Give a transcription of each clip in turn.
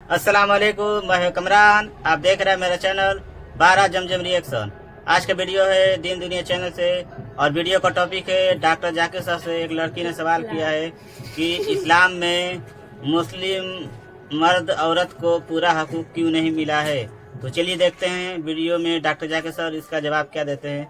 अस्सलाम वालेकुम, मैं हूं कमरान। आप देख रहे हैं मेरा चैनल 12 जमजम रिएक्शन। आज का वीडियो है दीन दुनिया चैनल से और वीडियो का टॉपिक है डॉक्टर जाकिर साहब से एक लड़की ने सवाल किया है कि इस्लाम में मुस्लिम मर्द औरत को पूरा हकूक क्यों नहीं मिला है। तो चलिए देखते हैं वीडियो में डॉक्टर जाकिर साहब इसका जवाब क्या देते हैं।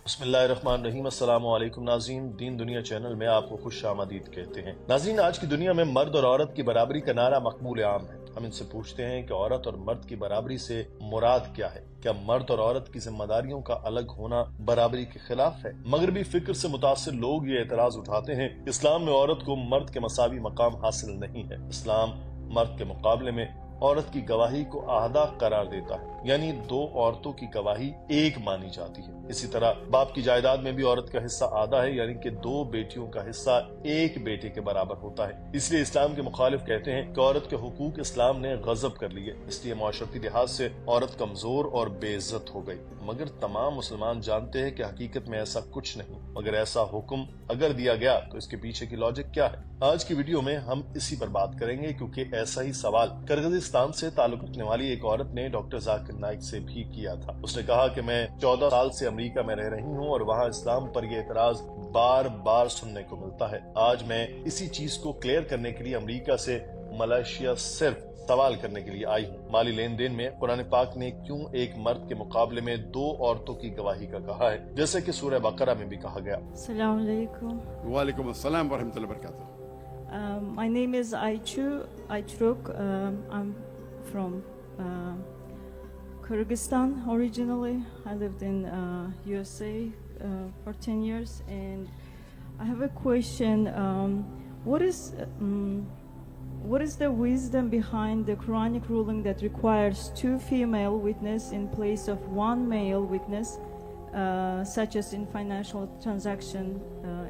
बिस्मिल्लाहिर्रहमानिर्रहीम। अस्सलाम वालेकुम नाज़रीन, दीन दुनिया चैनल में आपको खुश आमदीद कहते हैं। नाज़रीन, आज की दुनिया में मर्द और औरत की बराबरी का नारा मकबूल आम है। हम इनसे पूछते हैं कि औरत और मर्द की बराबरी से मुराद क्या है। क्या मर्द और औरत की जिम्मेदारियों का अलग होना बराबरी के खिलाफ है? मगरबी फिक्र से मुतासिर लोग ये एतराज उठाते हैं, इस्लाम में औरत को मर्द के मसावी मकाम हासिल नहीं है। इस्लाम मर्द के मुकाबले में औरत की गवाही को आहदा करार देता है, यानी दो औरतों की गवाही एक मानी जाती है। इसी तरह बाप की जायदाद में भी औरत का हिस्सा आधा है, यानी कि दो बेटियों का हिस्सा एक बेटे के बराबर होता है। इसलिए इस्लाम के मुखालिफ कहते हैं कि औरत के हुकूक इस्लाम ने गजब कर लिए, इसलिए माशरती लिहाज से औरत कमजोर और बेइज्जत हो गई। मगर तमाम मुसलमान जानते हैं कि हकीकत में ऐसा कुछ नहीं। मगर ऐसा हुक्म अगर दिया गया तो इसके पीछे की लॉजिक क्या है? आज की वीडियो में हम इसी पर बात करेंगे, क्योंकि ऐसा ही सवाल किर्गिस्तान से ताल्लुक रखने वाली एक औरत ने डॉक्टर जाकिर नाइक से भी किया था। उसने कहा कि मैं 14 साल से अमेरिका में रह रही हूँ और वहाँ इस्लाम पर यह एतराज बार बार सुनने को मिलता है। आज मैं इसी चीज को क्लियर करने के लिए अमेरिका से मलेशिया सिर्फ सवाल करने के लिए आई हूँ। माली लेन देन में कुरान पाक ने क्यों एक मर्द के मुकाबले में दो औरतों की गवाही का कहा है, जैसे कि सूरह बकरा में भी कहा गया। Assalamu alaikum. Walaikum assalam wa rahmatullahi wa barakatuh. My name is Aytruk. I'm from Kyrgyzstan originally. I lived in USA for 10 years, and I have a question. What is the wisdom behind the Quranic ruling that requires two female witnesses in place of one male witness, such as in financial transaction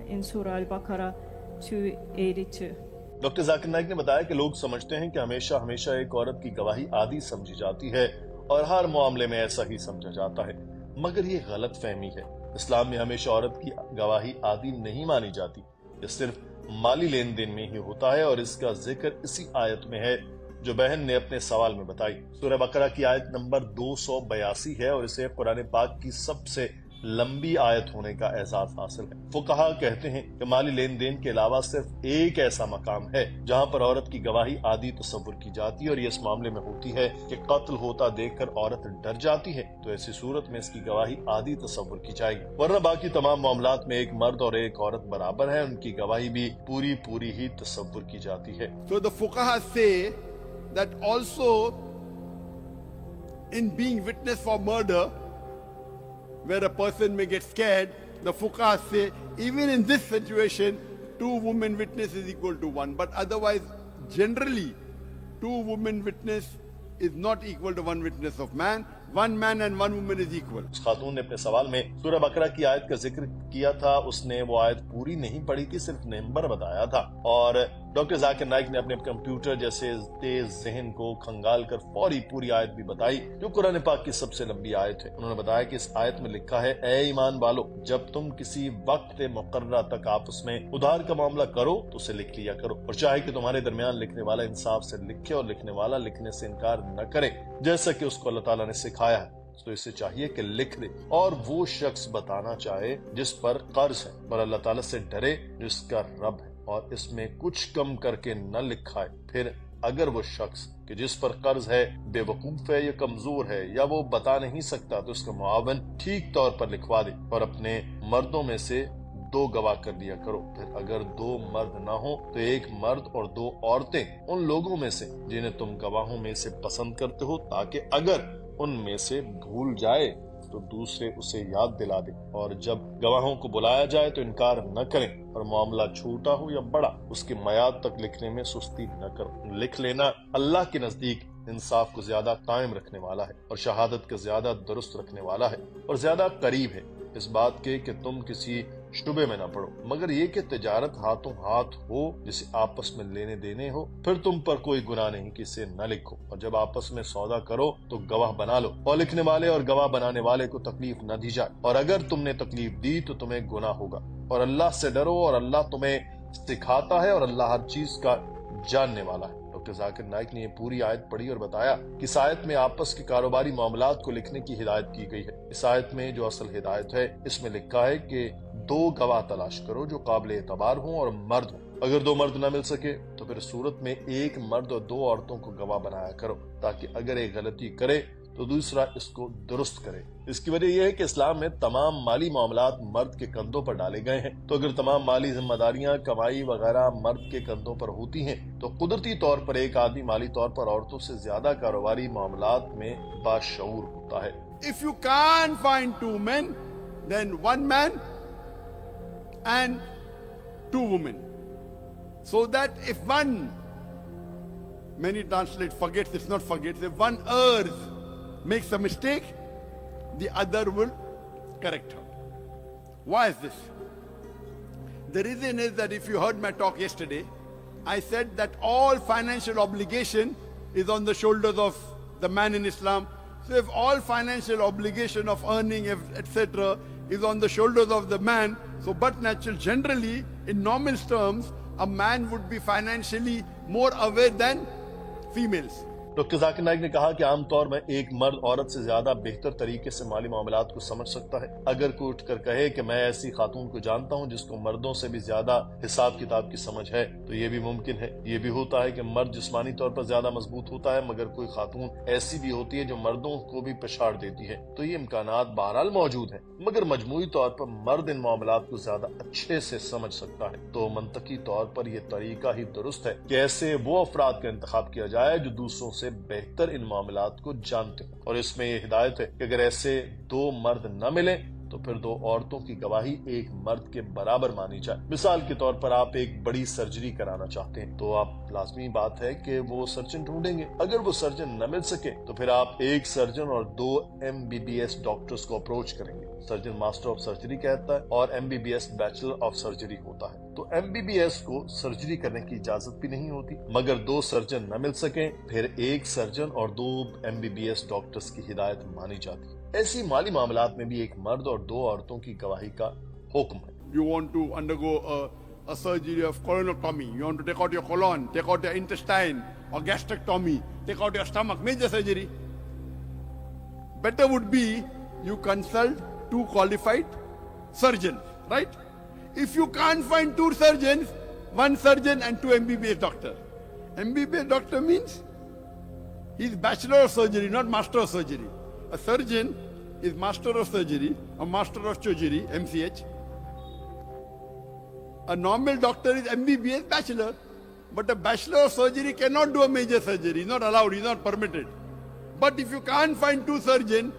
in Surah Al-Baqarah 282? Doctor Zakir Naik ने बताया कि लोग समझते हैं कि हमेशा हमेशा एक औरत की गवाही आधी समझी जाती है और हर मामले में ऐसा ही समझा जाता है, मगर ये गलत फहमी है। इस्लाम में हमेशा औरत की गवाही आधी नहीं मानी जाती, ये सिर्फ माली लेन देन में ही होता है और इसका जिक्र इसी आयत में है जो बहन ने अपने सवाल में बताई। सूरह बकरा की आयत नंबर 282 है और इसे कुरान पाक की सबसे लंबी आयत होने का एहसास हासिल है। फुकहा कहते हैं कि माली लेन देन के अलावा सिर्फ एक ऐसा मकाम है जहाँ पर औरत की गवाही आधी तस्वुर की जाती है और ये इस मामले में होती है कि कत्ल होता देखकर औरत डर जाती है, तो ऐसी सूरत में इसकी गवाही आधी तस्वुर की जाएगी। वरना बाकी तमाम मामलात में एक मर्द और एक औरत बराबर है, उनकी गवाही भी पूरी पूरी ही तस्वुर की जाती है। So the fuqaha say that also in being witness for murder, where a person may get scared, the fuqaha say even in this situation, two women witness is equal to one. But otherwise, generally, two women witness is not equal to one witness of man. One man and one woman is equal. उस खातून ने अपने सवाल में सूरह बकरा की आयत का जिक्र किया था। उसने वो आयत पूरी नहीं पढ़ी थी, सिर्फ नंबर बताया था। और डॉक्टर जाकिर नाइक ने अपने कंप्यूटर जैसे तेज जहन को खंगाल कर फौरी पूरी आयत भी बताई, जो कुरान पाक की सबसे लंबी आयत है। उन्होंने बताया कि इस आयत में लिखा है, ए ईमान वालो, जब तुम किसी वक्त मुकर्ररा तक आपस में उधार का मामला करो तो उसे लिख लिया करो, और चाहे कि तुम्हारे दरमियान लिखने वाला इंसाफ से लिखे और लिखने वाला लिखने से इनकार न करे, जैसा कि उसको अल्लाह ताला ने सिखाया है। तो इसे चाहिए कि लिख दे, और वो शख्स बताना चाहे जिस पर कर्ज है, पर अल्लाह ताला से डरे जिसका रब है, और इसमें कुछ कम करके न लिखाए। फिर अगर वो शख्स कि जिस पर कर्ज है बेवकूफ है या कमजोर है या वो बता नहीं सकता, तो उसका मुआवन ठीक तौर पर लिखवा दे और अपने मर्दों में से दो गवाह कर दिया करो। फिर अगर दो मर्द ना हो तो एक मर्द और दो औरतें उन लोगों में से जिन्हें तुम गवाहों में से पसंद करते हो, ताकि अगर उनमें से भूल जाए तो दूसरे उसे याद दिला दे, और जब गवाहों को बुलाया जाए तो इनकार न करें, और मामला छोटा हो या बड़ा उसकी मयाद तक लिखने में सुस्ती न करो। लिख लेना अल्लाह के नजदीक इंसाफ को ज्यादा कायम रखने वाला है और शहादत को ज्यादा दुरुस्त रखने वाला है और ज्यादा करीब है इस बात के कि तुम किसी शुबे में ना पड़ो, मगर ये कि तिजारत हाथों हाथ हो जिसे आपस में लेने देने हो, फिर तुम पर कोई गुनाह नहीं कि इसे न लिखो, और जब आपस में सौदा करो तो गवाह बना लो, और लिखने वाले और गवाह बनाने वाले को तकलीफ न दी जाए, और अगर तुमने तकलीफ दी तो तुम्हें गुनाह होगा, और अल्लाह से डरो और अल्लाह तुम्हें सिखाता है और अल्लाह हर चीज का जानने वाला है। डॉक्टर जाकिर नाइक ने ये पूरी आयत पढ़ी और बताया कि इस आयत में आपस के कारोबारी मामलात को लिखने की हिदायत की गई है। इस आयत में जो असल हिदायत है, इसमें लिखा है कि 2 गवाह तलाश करो जो काबिल एतबार हों और मर्द हों। अगर 2 मर्द न मिल सके तो फिर सूरत में 1 मर्द और 2 औरतों को गवाह बनाया करो, ताकि अगर एक गलती करे तो दूसरा इसको दुरुस्त करे। इसकी वजह यह है कि इस्लाम में तमाम माली मामलात मर्द के कंधों पर डाले गए हैं, तो अगर तमाम माली जिम्मेदारियां, कमाई वगैरह मर्द के कंधों पर होती हैं तो कुदरती तौर पर एक आदमी माली तौर पर औरतों से ज्यादा कारोबारी मामलात में बाशऊर होता है। If you can't find 2 men, then 1 man and 2 women. So that if one, many translate forgets, it's not forgets, if one errs, makes a mistake, the other will correct her. Why is this? The reason is that if you heard my talk yesterday, I said that all financial obligation is on the shoulders of the man in Islam. So if all financial obligation of earning, etc., is on the shoulders of the man, so but natural, generally, in normal terms, a man would be financially more aware than females. Doctor Zakir Naik ने कहा कि आमतौर में एक मर्द औरत से ज्यादा बेहतर तरीके से माली मामलात को समझ सकता है। अगर कोई उठकर कहे कि मैं ऐसी खातून को जानता हूं जिसको मर्दों से भी ज्यादा हिसाब किताब की समझ है, तो ये भी मुमकिन है। ये भी होता है कि मर्द जिस्मानी तौर पर ज्यादा मजबूत होता है, मगर कोई खातून ऐसी भी होती है जो मर्दों को भी पछाड़ देती है। तो ये इम्कानात बहरहाल मौजूद है, मगर मजमूई तौर पर मर्द इन मामलात को ज्यादा अच्छे से समझ सकता है। तो मंतकी तौर पर यह तरीका ही दुरुस्त है कि ऐसे वो अफराद का इंतखाब किया जाए जो दूसरों से बेहतर इन मामलात को जानते हैं। और इसमें यह हिदायत है कि अगर ऐसे 2 मर्द न मिले तो फिर 2 औरतों की गवाही एक मर्द के बराबर मानी जाए। मिसाल के तौर पर आप एक बड़ी सर्जरी कराना चाहते हैं, तो आप लाजमी बात है कि वो सर्जन ढूंढेंगे। अगर वो सर्जन न मिल सके तो फिर आप एक सर्जन और 2 MBBS डॉक्टर्स को अप्रोच करेंगे। सर्जन मास्टर ऑफ सर्जरी कहता है और MBBS बैचलर ऑफ सर्जरी होता है। तो MBBS को सर्जरी करने की इजाजत भी नहीं होती, मगर 2 सर्जन न मिल सके फिर एक सर्जन और 2 MBBS डॉक्टर्स की हिदायत मानी जाती है। ऐसी माली मामलात में भी एक मर्द और 2 औरतों की गवाही का हुक्म है। You want to undergo a surgery of colonectomy. You want to take out your colon, take out your intestine, or gastrectomy, take out your stomach, major surgery. Better would be you consult 2 qualified surgeons, right? If you can't find 2 surgeons, 1 surgeon and 2 MBBS doctor. MBBS doctor means he's bachelor of surgery, not master of surgery. A surgeon is master of surgery, a master of surgery, MCH. A normal doctor is MBBS bachelor, but a bachelor of surgery cannot do a major surgery. He's not allowed, he's not permitted. But if you can't find 2 surgeons,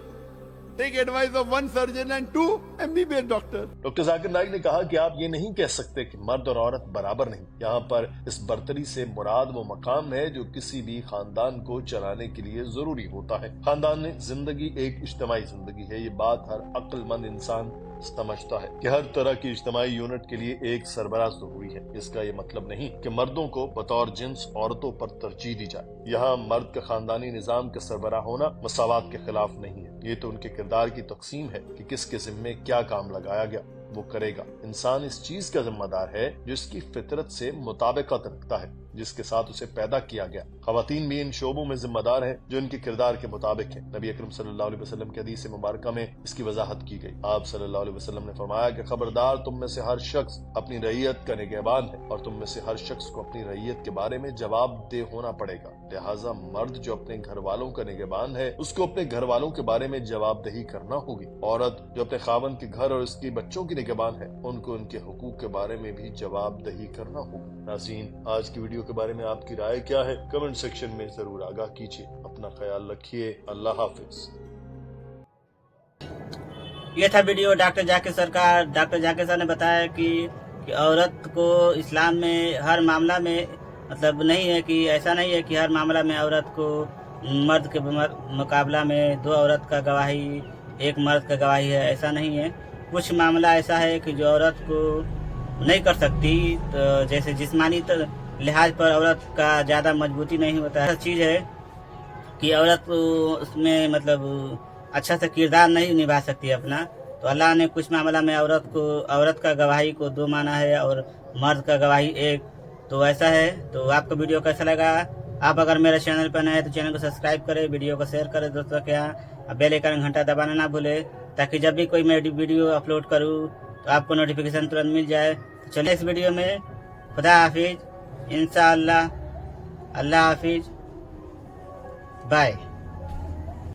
take advice of 1 surgeon and 2 MBBS doctor. Doctor Zakir Naik ने कहा कि आप ये नहीं कह सकते कि मर्द और औरत बराबर नहीं। यहाँ पर इस बर्तरी से मुराद वो मकाम है जो किसी भी खानदान को चलाने के लिए जरूरी होता है। खानदान जिंदगी एक इज्तिमाई जिंदगी है। ये बात हर अक्लमंद इंसान समझता है कि हर तरह की इज्तिमाई यूनिट के लिए एक सरबराह जरूरी है। इसका ये मतलब नहीं कि मर्दों को बतौर जिन्स औरतों पर तरजीह दी जाए। यहाँ मर्द का खानदानी निजाम का सरबराह होना मसावात के खिलाफ नहीं है। ये तो उनके किरदार की तकसीम है कि किसके जिम्मे क्या काम लगाया गया वो करेगा। इंसान इस चीज का जिम्मेदार है जो इसकी फितरत से मुताबिकत रखता है, जिसके साथ उसे पैदा किया गया। खवातीन भी इन शोबों में जिम्मेदार हैं जो इनके किरदार के मुताबिक हैं। नबी अकरम सल्लल्लाहु अलैहि वसल्लम की हदीस मुबारका में इसकी वजाहत की गई। आप सल्लल्लाहु अलैहि वसल्लम ने फरमाया कि खबरदार, तुम में से हर शख्स अपनी रईयत का निगहबान है और तुम में से हर शख्स को अपनी रईयत के बारे में जवाबदेह होना पड़ेगा। लिहाजा मर्द जो अपने घर वालों का निगहबान है उसको अपने घर वालों के बारे में जवाबदेही करना होगी। औरत जो अपने खावन के घर और उसके बच्चों की निगहबान है उनको उनके हुकूक के बारे में भी जवाबदेही करना होगी। नाज़रीन, आज की वीडियो के बारे में आपकी राय क्या है कमेंट सेक्शन में जरूर आगाह कीजिए। अपना ख्याल रखिए। अल्लाह हाफिज। ये था वीडियो डॉक्टर जाकिर सर का। डॉक्टर जाकिर सर ने बताया कि औरत को इस्लाम में हर मामला में मतलब नहीं है कि ऐसा नहीं है कि हर मामला में औरत को मर्द के मुकाबला में 2 औरत का गवाही 1 मर्द का गवाही है, ऐसा नहीं है। कुछ मामला ऐसा है कि जो औरत को नहीं कर सकती, तो जैसे जिस्मानी तो लिहाज पर औरत का ज़्यादा मजबूती नहीं होता है। ऐसा चीज़ है कि औरत उसमें मतलब अच्छा से किरदार नहीं निभा सकती अपना, तो अल्लाह ने कुछ मामला में औरत का गवाही को 2 माना है और मर्द का गवाही 1। तो ऐसा है। तो आपको वीडियो कैसा लगा आप अगर मेरे चैनल पर नए हैं तो चैनल को सब्सक्राइब करें, वीडियो को शेयर करें दोस्तों के यहाँ, और बेल आइकन घंटा दबाना ना भूलें, ताकि जब भी कोई मैं वीडियो अपलोड करूँ तो आपको नोटिफिकेशन तुरंत मिल जाए। तो चलिए इस वीडियो में, खुदा हाफिज, इंशाअल्लाह, अल्लाह हाफिज, बाय।